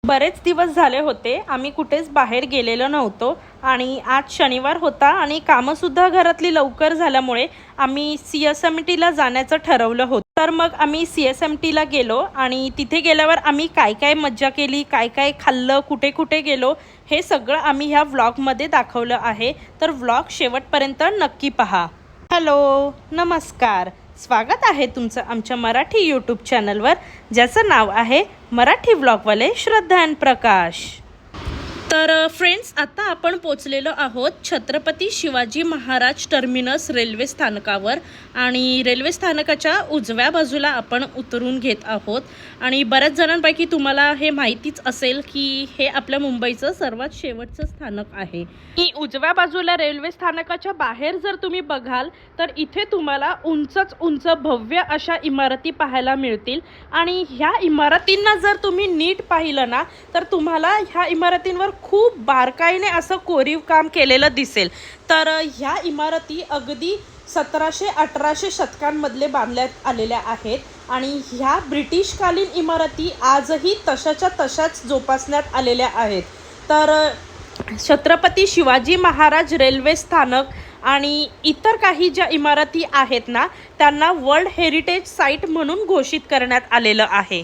बरेच दिवस झाले होते आम्ही कुठेच बाहेर गेलेलो नव्हतो आणि आज शनिवार होता आणि कामंसुद्धा घरातली लवकर झाल्यामुळे आम्ही CSMTला जाण्याचं ठरवलं होतं। तर मग आम्ही CSMTला गेलो आणि तिथे गेल्यावर आम्ही काय काय मज्जा केली, काय काय खाल्लं, कुठे कुठे गेलो हे सगळं आम्ही ह्या व्लॉगमध्ये दाखवलं आहे। तर व्लॉग शेवटपर्यंत नक्की पहा। हॅलो, नमस्कार, स्वागत आहे तुमचं आमच्या मराठी यूट्यूब चॅनलवर, ज्याचं नाव आहे मराठी व्लॉगवाले श्रद्धा आणि प्रकाश। तर फ्रेंड्स, आता आपण पोचलेलो आहोत छत्रपती शिवाजी महाराज टर्मिनस रेल्वे स्थानकावर आणि रेल्वे स्थानकाच्या उजव्या बाजूला आपण उतरून घेत आहोत। आणि बऱ्याच जणांपैकी तुम्हाला हे माहितीच असेल की हे आपल्या मुंबईचं सर्वात शेवटचं स्थानक आहे। ही उजव्या बाजूला रेल्वे स्थानकाच्या बाहेर जर तुम्ही बघाल तर इथे तुम्हाला उंचच उंच भव्य अशा इमारती पाहायला मिळतील आणि ह्या इमारतींना जर तुम्ही नीट पाहिलं ना तर तुम्हाला ह्या इमारतींवर खूप बारकाईने असं कोरीव काम केलेलं दिसेल। तर ह्या इमारती अगदी 1700-1800 शतकांमधले बांधण्यात आलेल्या आहेत आणि ह्या ब्रिटिशकालीन इमारती आजही तशाच्या तशाच जोपासण्यात आलेल्या आहेत। तर छत्रपती शिवाजी महाराज रेल्वे स्थानक आणि इतर काही ज्या इमारती आहेत ना त्यांना वर्ल्ड हेरिटेज साईट म्हणून घोषित करण्यात आलेलं आहे।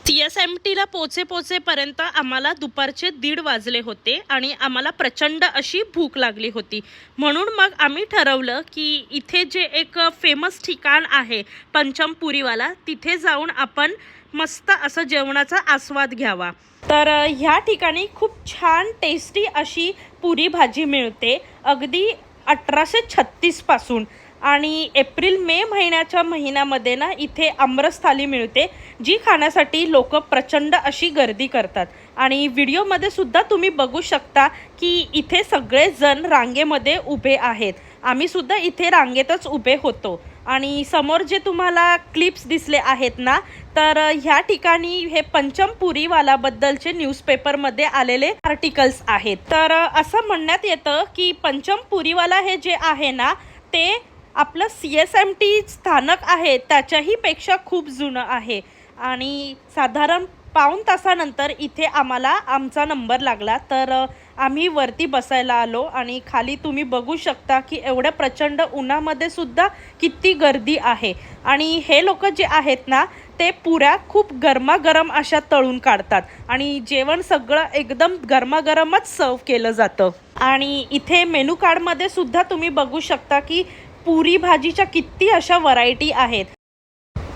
CSMTला पोचेपर्यंत आम्हाला दुपारचे 1:30 वाजले होते आणि आम्हाला प्रचंड अशी भूक लागली होती। म्हणून मग आम्ही ठरवलं की इथे जे एक फेमस ठिकाण आहे पंचमपुरीवाला, तिथे जाऊन आपण मस्त असं जेवणाचा आस्वाद घ्यावा। तर ह्या ठिकाणी खूप छान टेस्टी अशी पुरी भाजी मिळते अगदी 1836 पासून। आणि एप्रिल मे महिन्यामध्ये ना इथे आमरस थाली मिळते, जी खाण्यासाठी लोक प्रचंड अशी गर्दी करतात। आणि व्हिडिओमध्ये सुद्धा तुम्ही बघू शकता की इथे सगळे जण रांगेमध्ये उभे आहेत। आम्ही सुद्धा इथे रांगेतच उभे होतो आणि समोर जे तुम्हाला क्लिप्स दिसले आहेत ना तर ह्या ठिकाणी हे पंचमपुरीवालाबद्दलचे न्यूजपेपरमध्ये आलेले आर्टिकल्स आहेत। तर असं म्हणण्यात येतं की पंचमपुरीवाला हे जे आहे ना ते आपलं CSMT स्थानक आहे त्याच्याही पेक्षा खूप जुनं आहे आणि साधारण पाऊण तासानंतर इथे आम्हाला आमचा नंबर लागला। तर आम्ही वरती बसायला आलो आणि खाली तुम्ही बघू शकता की एवढ्या प्रचंड उन्हामध्ये सुद्धा किती गर्दी आहे। आणि हे लोक जे आहेत ना ते पुऱ्या खूप गरमागरम अशा तळून काढतात आणि जेवण सगळं एकदम गरमागरमच सर्व केलं जातं। आणि इथे मेनू कार्डमध्ये सुद्धा तुम्ही बघू शकता की पुरी भाजीच्या किती अशा व्हरायटी आहेत।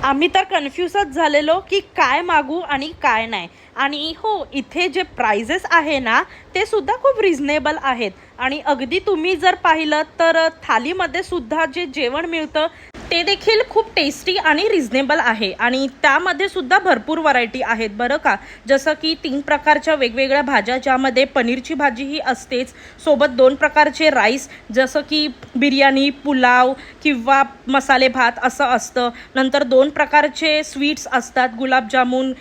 आम्ही तर कन्फ्यूजच झालेलो की काय मागू आणि काय नाही। आणि हो, इथे जे प्राइजेस आहे ना ते सुद्धा खूप रिझनेबल आहेत आणि अगदी तुम्ही जर पाहिलं तर थालीमध्ये सुद्धा जे जेवण मिळतं ते देखील खूप टेस्टी आणि रिझनेबल आहे आणि त्यामध्ये सुद्धा भरपूर व्हरायटी आहेत बरं का। जसं की 3 प्रकारच्या वेगवेगळ्या भाज्या, ज्यामध्ये पनीरची भाजी ही असतेच, सोबत 2 प्रकारचे राईस जसं की बिर्याणी, पुलाव किंवा मसाले भात असं असतं। नंतर 2 प्रकारचे स्वीट्स असतात, गुलाबजामुन,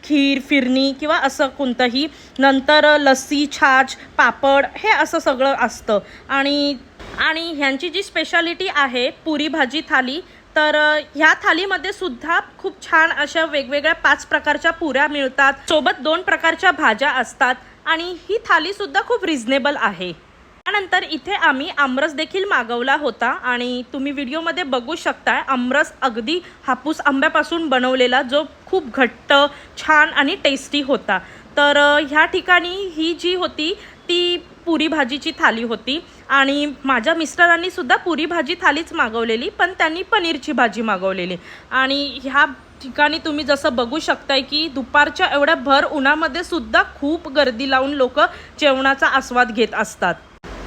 खीर, फिरणी किंवा असं कोणतंही। नंतर लस्सी, छाछ, पापड हे असं सगळं असतं। आणि ह्यांची जी स्पेशालिटी आहे पुरी भाजी थाली, तर ह्या थालीमध्ये सुद्धा खूप छान अशा वेगवेगळ्या 5 प्रकारच्या पुऱ्या मिळतात, सोबत 2 प्रकारच्या भाज्या असतात आणि ही थाली सुद्धा खूप रिझनेबल आहे। त्यानंतर इथे आम्ही आमरस देखील मागवला होता आणि तुम्ही व्हिडिओमध्ये बघू शकता आमरस अगदी हापूस आंब्यापासून बनवलेला, जो खूप घट्ट, छान आणि टेस्टी होता। तर ह्या ठिकाणी ही जी होती ती पुरी भाजीची थाली होती आणि माझ्या मिस्टरांनी सुद्धा पुरी भाजी थालीच मागवलेली, पण त्यांनी पनीरची भाजी मागवलेली। आणि ह्या ठिकाणी तुम्ही जसं बघू शकताय की दुपारच्या एवढ्या भर उन्हामध्ये सुद्धा खूप गर्दी लावून लोक जेवणाचा आस्वाद घेत असतात।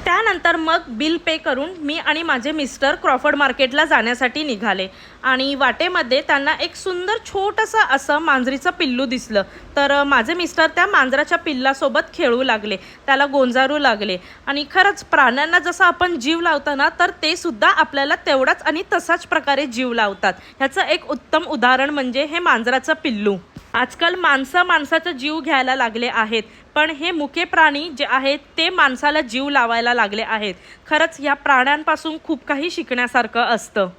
त्यानंतर मग बिल पे करून मी आणि माझे मिस्टर क्रॉफर्ड मार्केटला जाण्यासाठी निघाले आणि वाटेमध्ये त्यांना एक सुंदर छोटंसं असं मांजरीचं पिल्लू दिसलं। तर माझे मिस्टर त्या मांजराच्या पिल्लासोबत खेळू लागले, त्याला गोंजारू लागले आणि खरंच प्राण्यांना जसं आपण जीव लावतो ना तर ते सुद्धा आपल्याला तेवढाच आणि तसाच प्रकारे जीव लावतात। ह्याचं एक उत्तम उदाहरण म्हणजे हे मांजराचं पिल्लू। आजकाल माणसाचा जीव घ्यायला लागले आहेत, पण हे मुके प्राणी जे आहेत ते माणसाला जीव लावायला लागले आहेत। खरंच या प्राण्यांपासून खूप काही शिकण्यासारखं असतं।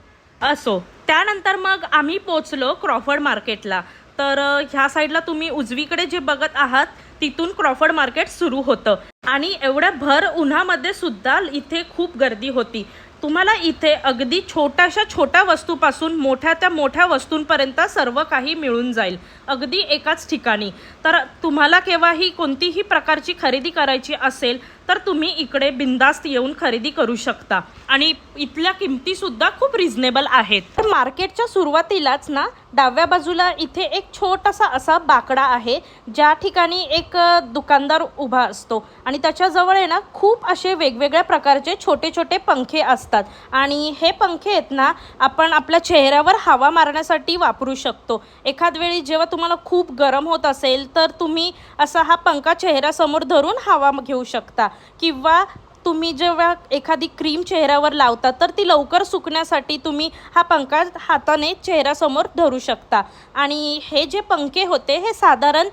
असो, त्यानंतर मग आम्ही पोचलो क्रॉफर्ड मार्केटला। तर ह्या साईडला तुम्ही उजवीकडे जे बघत आहात तिथून क्रॉफर्ड मार्केट सुरू होतं आणि एवढ्या भर उन्हामध्ये सुद्धा इथे खूप गर्दी होती। तुम्हाला इथे अगदी छोट्या वस्तूपासून मोठ्या मोठ्या वस्तूंपर्यंत सर्व काही मिळून जाईल अगदी एकाच ठिकाणी। तर तुम्हाला केव्हाही कोणतीही प्रकारची खरेदी करायची असेल तर तुम्ही इकडे बिंदास्त येऊन खरेदी करू शकता आणि इथल्या किमती सुद्धा खूप रिझनेबल आहेत। तर मार्केटच्या सुरुवातीलाच ना डाव्या बाजूला इथे एक छोटासा असा बाकडा आहे ज्या ठिकाणी एक दुकानदार उभा असतो आणि त्याच्याजवळ आहे ना खूप असे वेगवेगळ्या प्रकारचे छोटे पंखे असतात आणि हे पंखे आहेत ना आपण आपल्या चेहऱ्यावर हवा मारण्यासाठी वापरू शकतो। एखाद वेळी जेव्हा तुम्हाला खूप गरम होत असेल तर तुम्ही असा हा पंखा चेहऱ्यासमोर धरून हवा घेऊ शकता किंवा तुम्ही जेव्हा एखादी क्रीम चेहऱ्यावर लावता तर ती लवकर सुकण्यासाठी तुम्ही हा पंखा हाताने चेहऱ्यासमोर धरू शकता। आणि हे जे पंखे होते हे साधारण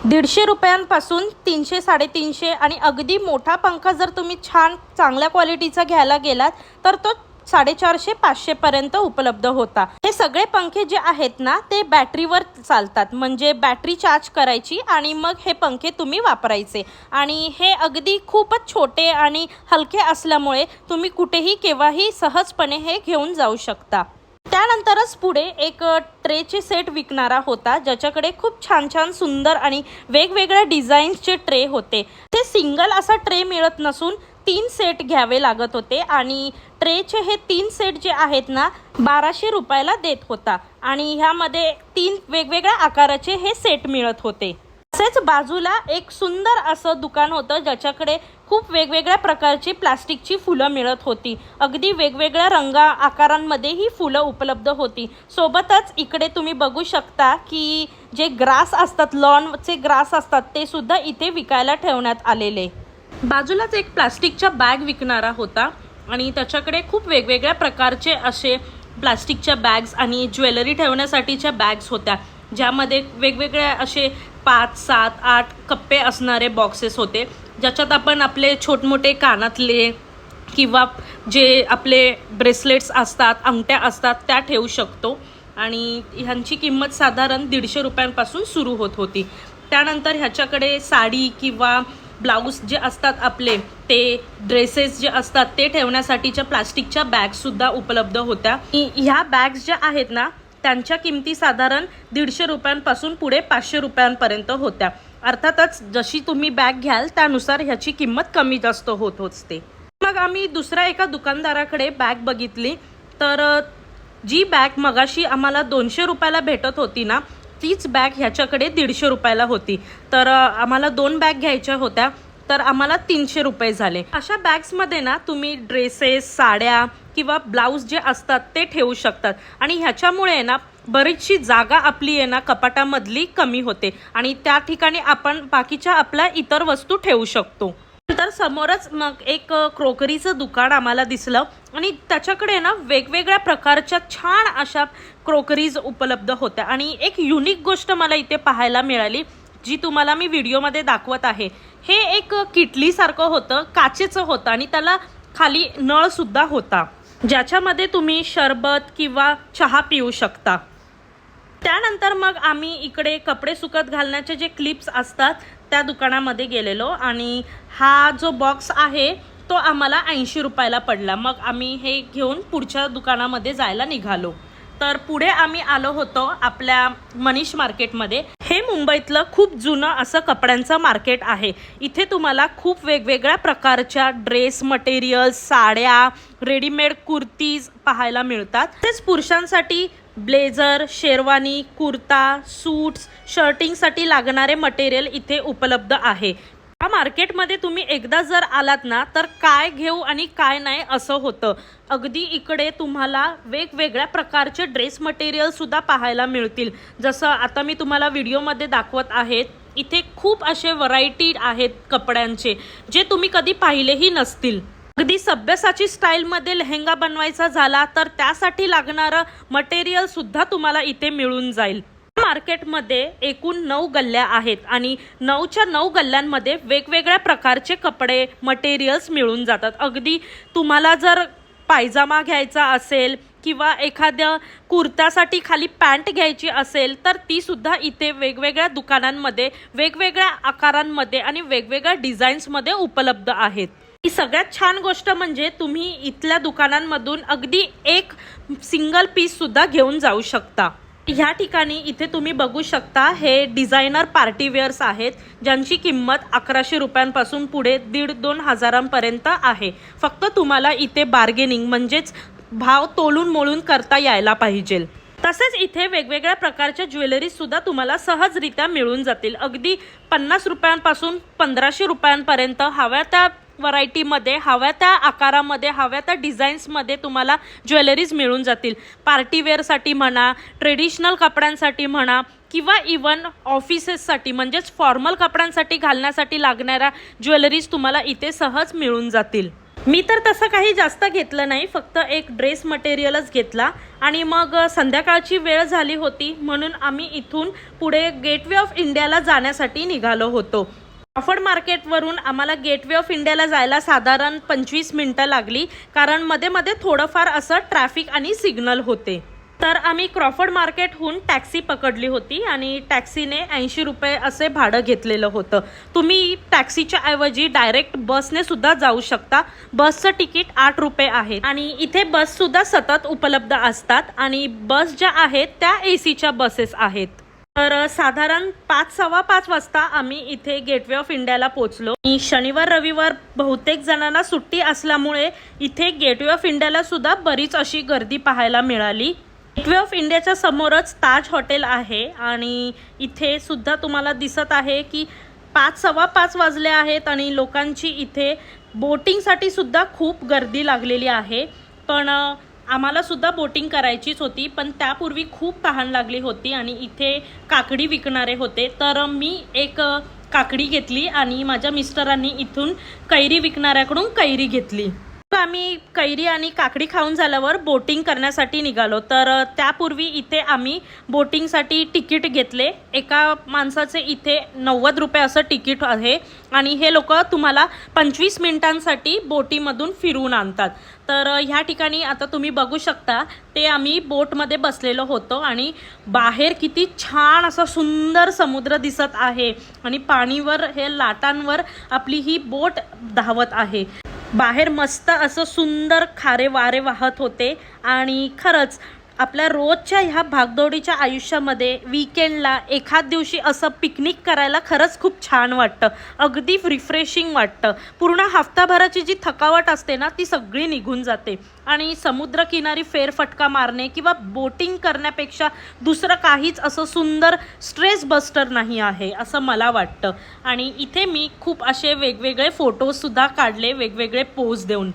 150 रुपयांपासून 300 350 आणि अगदी मोठा पंखा जर तुम्ही छान चांगल्या क्वालिटीचा घ्यायला गेलात तर तो 450 500 पर्यंत उपलब्ध होता। हे सगळे पंखे जे आहेत ना ते बॅटरीवर चालतात म्हणजे बॅटरी चार्ज करायची आणि मग हे पंखे तुम्ही वापरायचे आणि हे अगदी खूपच छोटे आणि हलके असल्यामुळे तुम्ही कुठेही केव्हाही सहजपणे हे घेऊन जाऊ शकता। त्यानंतरच पुढे एक ट्रेचे सेट विकणारा होता ज्याच्याकडे खूप छान सुंदर आणि वेगवेगळ्या डिझाईन्सचे ट्रे होते। ते सिंगल असा ट्रे मिळत नसून 3 सेट घ्यावे लागत होते आणि ट्रेचे हे 3 सेट जे आहेत ना 1200 रुपयाला देत होता आणि ह्यामध्ये 3 वेगवेगळ्या आकाराचे हे सेट मिळत होते। तसेच बाजूला एक सुंदर असं दुकान होतं ज्याच्याकडे खूप वेगवेगळ्या प्रकारची प्लास्टिकची फुलं मिळत होती। अगदी वेगवेगळ्या आकारांमध्ये ही फुलं उपलब्ध होती। सोबतच इकडे तुम्ही बघू शकता की जे ग्रास असतात लॉनचे ग्रास असतात ते सुद्धा इथे विकायला ठेवण्यात आलेले। बाजूलाच एक प्लास्टिकच्या बॅग विकणारा होता आणि त्याच्याकडे खूप वेगवेगळ्या प्रकारचे असे प्लास्टिकच्या बॅग्स आणि ज्वेलरी ठेवण्यासाठीच्या बॅग्स होत्या ज्यामध्ये वेगवेगळे असे 5 7 8 कप्पे असणारे बॉक्सेस होते ज्याच्यात आपण आपले छोटमोठे कानातले किंवा जे आपले ब्रेसलेट्स असतात अंगठ्या असतात त्या ठेवू शकतो आणि ह्यांची किंमत साधारण 150 रुपयांपासून सुरू होत होती। त्यानंतर ह्याच्याकडे साडी किंवा ब्लाऊज जे असतात आपले ते ड्रेसेस जे असतात ते ठेवण्यासाठीच्या प्लास्टिकच्या बॅगसुद्धा उपलब्ध होत्या। ह्या बॅग्स ज्या आहेत ना त्यांच्या किमती साधारण 150 रुपयांपासून पुढे 500 रुपयांपर्यंत होत्या। अर्थातच जशी तुम्ही बॅग घ्याल त्यानुसार ह्याची किंमत कमी जास्त होत असते। मग आम्ही दुसऱ्या एका दुकानदाराकडे बॅग बघितली तर जी बॅग मगाशी आम्हाला 200 रुपयाला भेटत होती ना तीच बॅग ह्याच्याकडे 150 रुपयाला होती। तर आम्हाला 2 बॅग घ्यायच्या होत्या तर आम्हाला 300 रुपये झाले। अशा बॅग्समध्ये ना तुम्ही ड्रेसेस साड्या किंवा ब्लाऊज जे असतात ते ठेवू शकतात आणि ह्याच्यामुळे ना बरीचशी जागा आपली आहे ना कपाटामधली कमी होते आणि त्या ठिकाणी आपण बाकीच्या आपल्या इतर वस्तू ठेवू शकतो। नंतर समोरच मग एक क्रोकरीचं दुकान आम्हाला दिसलं आणि त्याच्याकडे ना वेगवेगळ्या प्रकारच्या छान अशा क्रोकरीज उपलब्ध होत्या आणि एक युनिक गोष्ट मला इथे पाहायला मिळाली जी तुम्हाला मी व्हिडिओमध्ये दाखवत आहे। हे एक किटलीसारखं होतं काचेचं होतं आणि त्याला खाली नळ सुद्धा होता ज्याच्यामध्ये तुम्ही शरबत किंवा चहा पिऊ शकता। त्यानंतर मग आम्ही इकडे कपडे सुकत घालण्याचे जे क्लिप्स असतात त्या दुकानामध्ये गेलेलो आणि हा जो बॉक्स आहे तो आम्हाला 80 रुपयाला पडला। मग आम्ही हे घेऊन पुढच्या दुकानामध्ये जायला निघालो। तर पुढे आम्ही आलो होतो आपल्या मनीष मार्केटमध्ये। हे मुंबईतलं खूप जुनं असं कपड्यांचं मार्केट आहे। इथे तुम्हाला खूप वेगवेगळ्या प्रकारच्या ड्रेस मटेरियल्स साड्या रेडीमेड कुर्तीज पाहायला मिळतात। तसेच पुरुषांसाठी ब्लेझर शेरवानी कुर्ता सूट्स शर्टिंगसाठी लागणारे मटेरियल इथे उपलब्ध आहे। या मार्केटमध्ये तुम्ही एकदा जर आलात ना तर काय घेऊ आणि काय नाही असं होतं। अगदी इकडे तुम्हाला वेगवेगळ्या प्रकारचे ड्रेस मटेरियल सुद्धा पाहायला मिळतील जसं आता मी तुम्हाला व्हिडिओमध्ये दाखवत आहे। इथे खूप असे व्हरायटी आहेत कपड्यांचे जे तुम्ही कधी पाहिलेही नसतील। अगदी सभ्यसाची स्टाईलमध्ये लेहंगा बनवायचा झाला तर त्यासाठी लागणारं मटेरियल सुद्धा तुम्हाला इथे मिळून जाईल। मार्केटमध्ये एकूण 9 गल्ल्या आहेत आणि 9च्या 9 गल्ल्यांमध्ये वेगवेगळ्या प्रकारचे कपडे मटेरियल्स मिळून जातात। अगदी तुम्हाला जर पायजामा घ्यायचा असेल किंवा एखाद्या कुर्त्यासाठी खाली पॅन्ट घ्यायची असेल तर ती सुद्धा इथे वेगवेगळ्या दुकानांमध्ये वेगवेगळ्या आकारांमध्ये आणि वेगवेगळ्या डिझाईन्समध्ये उपलब्ध आहेत। ही सगळ्यात छान गोष्ट म्हणजे तुम्ही इथल्या दुकानांमधून अगदी एक सिंगल पीस सुद्धा घेऊन जाऊ शकता। ह्या ठिकाणी इथे तुम्ही बघू शकता हे डिझायनर पार्टी वेअर्स आहेत ज्यांची किंमत 1100 रुपयांपासून पुढे 1,500-2 हजारांपर्यंत आहे। फक्त तुम्हाला इथे बार्गेनिंग म्हणजेच भाव तोलून मोलून करता यायला पाहिजे। तसेच इथे वेगवेगळ्या प्रकारच्या ज्वेलरीज सुद्धा तुम्हाला सहजरित्या मिळून जातील। अगदी 50 रुपयांपासून 1500 रुपयांपर्यंत हव्या त्या व्हरायटीमध्ये, हव्या त्या आकारामध्ये, हव्या त्या डिझाईन्समध्ये तुम्हाला ज्वेलरीज मिळून जातील। पार्टीवेअरसाठी म्हणा, ट्रेडिशनल कपड्यांसाठी म्हणा किंवा इवन ऑफिसेससाठी म्हणजेच फॉर्मल कपड्यांसाठी घालण्यासाठी लागणाऱ्या ज्वेलरीज तुम्हाला इथे सहज मिळून जातील। मी तर तसं काही जास्त घेतलं नाही, फक्त एक ड्रेस मटेरियलच घेतला आणि मग संध्याकाळची वेळ झाली होती म्हणून आम्ही इथून पुढे गेटवे ऑफ इंडियाला जाण्यासाठी निघालो होतो। क्रॉफर्ड मार्केटवरून आम्हाला गेटवे ऑफ इंडियाला जायला साधारण 25 मिनिटं लागली, कारण मध्ये मध्ये थोडंफार असं ट्रॅफिक आणि सिग्नल होते। तर आम्ही क्रॉफर्ड मार्केटहून टॅक्सी पकडली होती आणि टॅक्सीने 80 रुपये असे भाडं घेतलेलं होतं। तुम्ही टॅक्सीच्या ऐवजी डायरेक्ट बसने सुद्धा जाऊ शकता। बसचं तिकीट 8 रुपये आहे आणि इथे बस सुद्धा सतत उपलब्ध असतात आणि बस ज्या आहेत त्या एसीच्या बसेस आहेत। तर साधारण 5-5:15 वाजता आम्ही इथे गेटवे ऑफ इंडियाला पोहोचलो। शनिवार रविवार बहुतेक जणांना सुट्टी असल्यामुळे इथे गेटवे ऑफ इंडियाला सुद्धा बरीच अशी गर्दी पाहायला मिळाली। गेटवे ऑफ इंडियाच्या समोरच ताज हॉटेल आहे आणि इथे सुद्धा तुम्हाला दिसत आहे की 5-5:15 वाजले आहेत आणि लोकांची इथे बोटिंगसाठी सुद्धा खूप गर्दी लागलेली आहे। पण आम्हाला सुद्धा बोटिंग करायचीच होती, पण त्यापूर्वी खूप तहान लागली होती आणि इथे काकडी विकणारे होते, तर मी एक काकडी घेतली आणि माझ्या मिस्टरांनी इथून कैरी विकणाऱ्याकडून कैरी घेतली। आम्ही कैरी आणि काकडी खाऊन झाल्यावर बोटिंग करण्यासाठी निघालो। तर त्यापूर्वी इथे आम्ही बोटिंगसाठी तिकीट घेतले। एका माणसाचे इथे 90 रुपये असं तिकीट आहे आणि हे लोक तुम्हाला 25 मिनिटांसाठी बोटीमधून फिरवून आणतात। तर ह्या ठिकाणी आता तुम्ही बघू शकता ते आम्ही बोटमध्ये बसलेलो होतो आणि बाहेर किती छान असा सुंदर समुद्र दिसत आहे आणि पाणीवर हे लाटांवर आपली ही बोट धावत आहे। बाहेर मस्त असं सुंदर खारे वारे वाहत होते आणि खरंच आपल्या रोजच्या ह्या भागदौडीच्या आयुष्यामध्ये वीकेंडला एखाद दिवशी असं पिकनिक करायला खरंच खूप छान वाटतं, अगदी रिफ्रेशिंग वाटतं। पूर्ण हफ्ताभराची जी थकावट असते ना ती सगळी निघून जाते आणि समुद्रकिनारी फेरफटका मारणे किंवा बोटिंग करण्यापेक्षा दुसरं काहीच असं सुंदर स्ट्रेस बस्टर नाही आहे असं मला वाटतं। आणि इथे मी खूप असे वेगवेगळे फोटोजसुद्धा काढले वेगवेगळे पोज देऊन।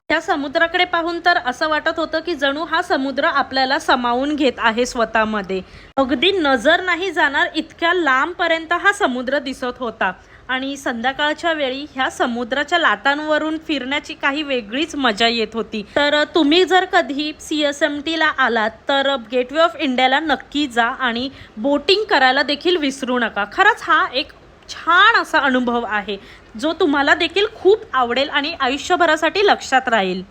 त्या समुद्राकडे पाहून तर असं वाटत होतं की जणू हा समुद्र आपल्याला समावून घेत आहे स्वतःमध्ये। अगदी नजर नाही जाणार इतक्या लांबपर्यंत हा समुद्र दिसत होता आणि संध्याकाळच्या वेळी ह्या समुद्राच्या लाटांवरून फिरण्याची काही वेगळीच मजा येत होती। तर तुम्ही जर कधी CSMTला आलात तर गेटवे ऑफ इंडियाला नक्की जा आणि बोटिंग करायला देखील विसरू नका। खरंच हा एक छान असा अनुभव आहे जो तुम्हाला देखील खूप आवडेल आणि आयुष्यभरासाठी लक्षात राहील।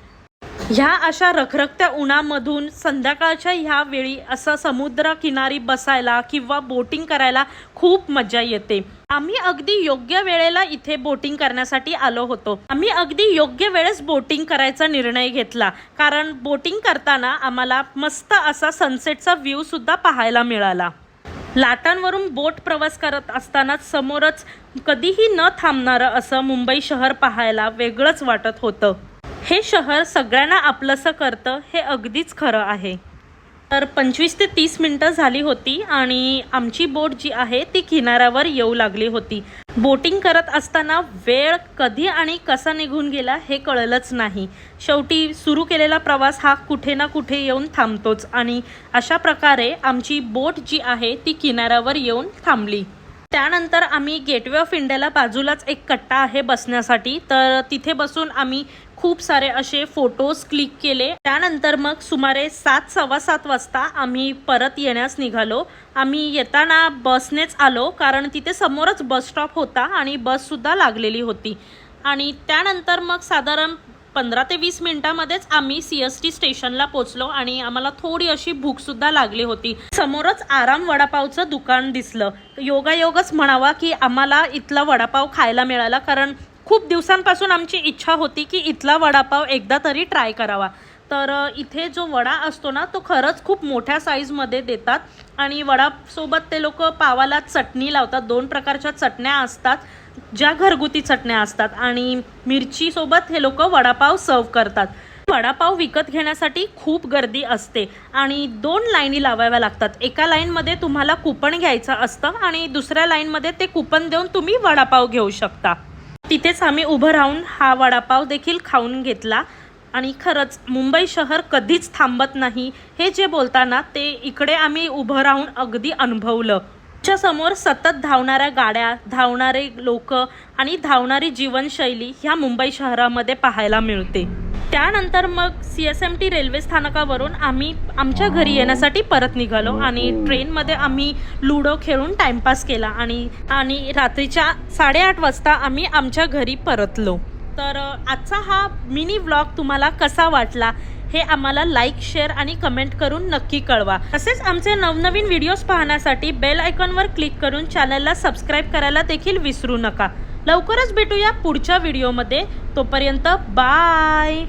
ह्या अशा रखरखत्या उन्हामधून संध्याकाळच्या ह्या वेळी असं समुद्र किनारी बसायला किंवा बोटिंग करायला खूप मजा येते। आम्ही अगदी योग्य वेळेला इथे बोटिंग करण्यासाठी आलो होतो। आम्ही अगदी योग्य वेळेस बोटिंग करायचा निर्णय घेतला, कारण बोटिंग करताना आम्हाला मस्त असा सनसेटचा व्ह्यू सुद्धा पाहायला मिळाला। लाटांवरून बोट प्रवास करत असतानाच समोरच कधीही न थांबणारं असं मुंबई शहर पाहायला वेगळंच वाटत होतं। हे शहर सगळ्यांना आपलंसं करतं हे अगदीच खरं आहे। तर 25 ते 30 मिनिटं झाली होती आणि आमची बोट जी आहे ती किनाऱ्यावर येऊ लागली होती। बोटिंग करत असताना वेळ कधी आणि कसा निघून गेला हे कळलंच नाही। शेवटी सुरू केलेला प्रवास हा कुठे ना कुठे येऊन थांबतोच आणि अशा प्रकारे आमची बोट जी आहे ती किनाऱ्यावर येऊन थांबली। त्यानंतर आम्ही गेटवे ऑफ इंडियाला बाजूलाच एक कट्टा आहे बसण्यासाठी, तर तिथे बसून आम्ही खूप सारे असे फोटोज क्लिक केले। त्यानंतर मग सुमारे 7-7:15 वाजता आम्ही परत येण्यास निघालो। आम्ही येताना बसनेच आलो, कारण तिथे समोरच बस स्टॉप होता आणि बससुद्धा लागलेली होती। आणि त्यानंतर मग साधारण 15 ते 20 मिनिटांमध्येच आम्ही CST स्टेशनला पोचलो आणि आम्हाला थोडी अशी भूकसुद्धा लागली होती. समोरच आराम वडापावचं दुकान दिसलं. योगायोगच म्हणावा की आम्हाला इथला वडापाव खायला मिळाला, कारण खूप दिवसांपासून आमची इच्छा होती की इथला वडापाव एकदा तरी ट्राय करावा. तर इथे जो वडा असतो ना तो खरंच खूप मोठ्या साईजमध्ये देतात आणि वडासोबत ते लोक पावाला चटणी लावतात. 2 प्रकारच्या चटण्या असतात, ज्या घरगुती चटण्या असतात, आणि मिरचीसोबत हे लोक वडापाव सर्व करतात. वडापाव विकत घेण्यासाठी खूप गर्दी असते आणि 2 लाईनी लावाव्या लागतात. एका लाईनमध्ये तुम्हाला कुपन घ्यायचं असतं आणि दुसऱ्या लाईनमध्ये ते कुपन देऊन तुम्ही वडापाव घेऊ शकता. तिथेच आम्ही उभं राहून हा वडापाव देखील खाऊन घेतला आणि खरंच मुंबई शहर कधीच थांबत नाही हे जे बोलताना ते इकडे आम्ही उभं राहून अगदी अनुभवलं. च्या समोर सतत धावणाऱ्या गाड्या, धावणारे लोक आणि धावणारी जीवनशैली ह्या मुंबई शहरामध्ये पाहायला मिळते. त्यानंतर मग CSMT रेल्वे स्थानकावरून आम्ही आमच्या घरी येण्यासाठी परत निघालो आणि ट्रेनमध्ये आम्ही लुडो खेळून टाइमपास केला आणि रात्रीच्या 8:30 वाजता आम्ही आमच्या घरी परतलो. तर आजचा हा मिनी व्लॉग तुम्हाला कसा वाटला हे आम्हाला लाईक, शेअर आणि कमेंट करून नक्की कळवा. तसेच आमचे नवनवीन व्हिडिओज पाहण्यासाठी बेल आयकॉनवर क्लिक करून चॅनलला सबस्क्राईब करायला देखील विसरू नका. लवकरच भेटूया पुढच्या व्हिडिओमध्ये. तोपर्यंत बाय.